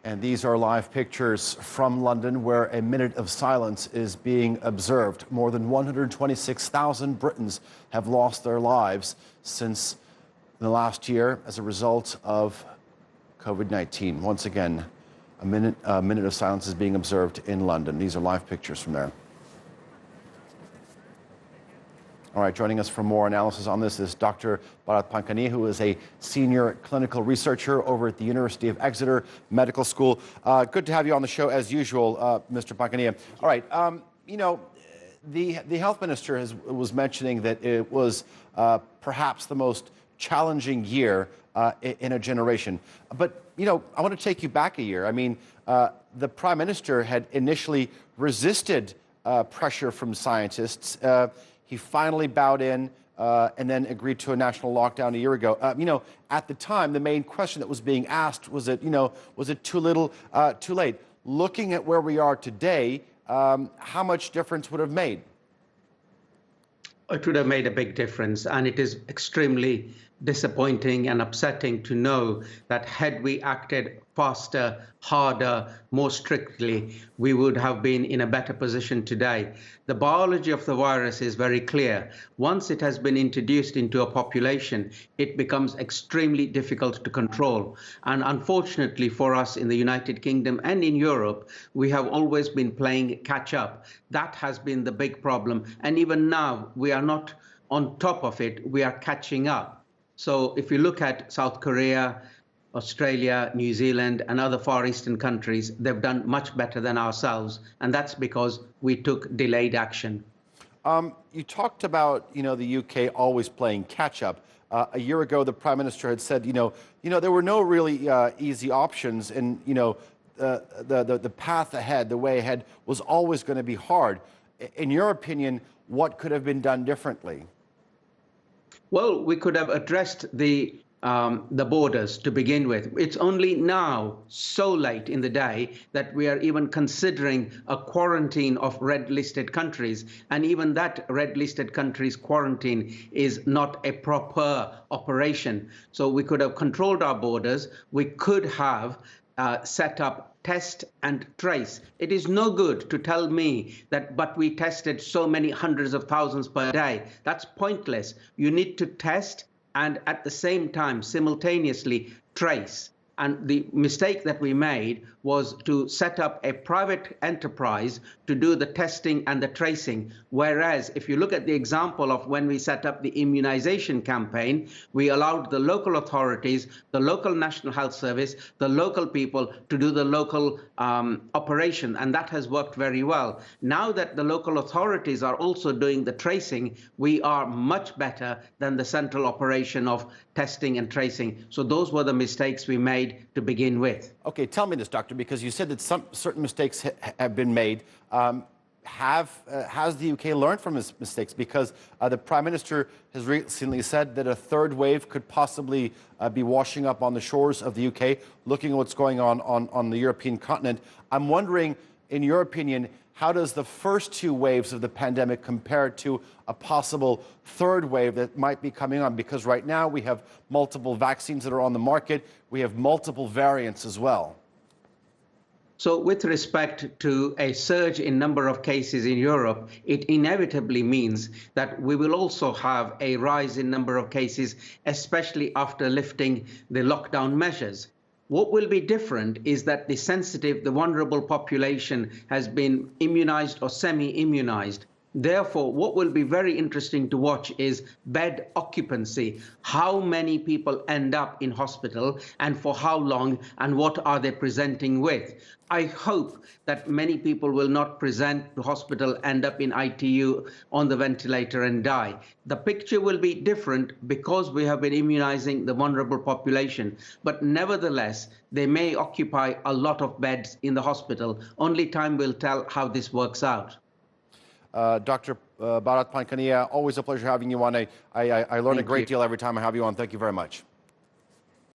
And these are live pictures from London where a minute of silence is being observed. More than 126,000 Britons have lost their lives since the last year as a result of COVID-19. Once again, a minute of silence is being observed in London. These are live pictures from there. All right, joining us for more analysis on this is Dr. Bharat Pankania, who is a senior clinical researcher over at the University of Exeter Medical School. Good to have you on the show as usual, Mr. Pankania. All right, the health minister was mentioning that it was perhaps the most challenging year in a generation. But, I want to take you back a year. I mean, the Prime Minister had initially resisted pressure from scientists. He finally bowed in and then agreed to a national lockdown a year ago. At the time, the main question that was being asked was it too little, too late? Looking at where we are today, how much difference would it have made? It would have made a big difference, and it is extremely disappointing and upsetting to know that had we acted faster, harder, more strictly, we would have been in a better position today. The biology of the virus is very clear. Once it has been introduced into a population, it becomes extremely difficult to control. And unfortunately for us in the United Kingdom and in Europe, we have always been playing catch up. That has been the big problem. And even now, we are not on top of it, we are catching up. So if you look at South Korea, Australia, New Zealand, and other Far Eastern countries, they've done much better than ourselves. And that's because we took delayed action. You talked about, the UK always playing catch up. A year ago, the Prime Minister had said, there were no really easy options. And, the path ahead, the way ahead was always going to be hard. In your opinion, what could have been done differently? Well, we could have addressed the borders to begin with. It's only now, so late in the day, that we are even considering a quarantine of red-listed countries. And even that red-listed countries' quarantine is not a proper operation. So we could have controlled our borders. We could have set up test and trace. It is no good to tell me that, but we tested so many hundreds of thousands per day. That's pointless. You need to test and at the same time simultaneously trace. And the mistake that we made was to set up a private enterprise to do the testing and the tracing. Whereas if you look at the example of when we set up the immunization campaign, we allowed the local authorities, the local National Health Service, the local people to do the local operation. And that has worked very well. Now that the local authorities are also doing the tracing, we are much better than the central operation of testing and tracing. So those were the mistakes we made to begin with. Okay, tell me this, Doctor, because you said that some certain mistakes have been made. Has the UK learned from its mistakes? Because the Prime Minister has recently said that a third wave could possibly be washing up on the shores of the UK, looking at what's going on the European continent. I'm wondering, in your opinion, how does the first two waves of the pandemic compare to a possible third wave that might be coming on? Because right now we have multiple vaccines that are on the market. We have multiple variants as well. So with respect to a surge in number of cases in Europe, it inevitably means that we will also have a rise in number of cases, especially after lifting the lockdown measures. What will be different is that the sensitive, the vulnerable population has been immunized or semi-immunized. Therefore, what will be very interesting to watch is bed occupancy. How many people end up in hospital and for how long, and what are they presenting with? I hope that many people will not present to hospital, end up in ITU on the ventilator and die. The picture will be different because we have been immunizing the vulnerable population. But nevertheless, they may occupy a lot of beds in the hospital. Only time will tell how this works out. Dr. Bharat Pankania, always a pleasure having you on. I learn a great deal every time I have you on. Thank you very much.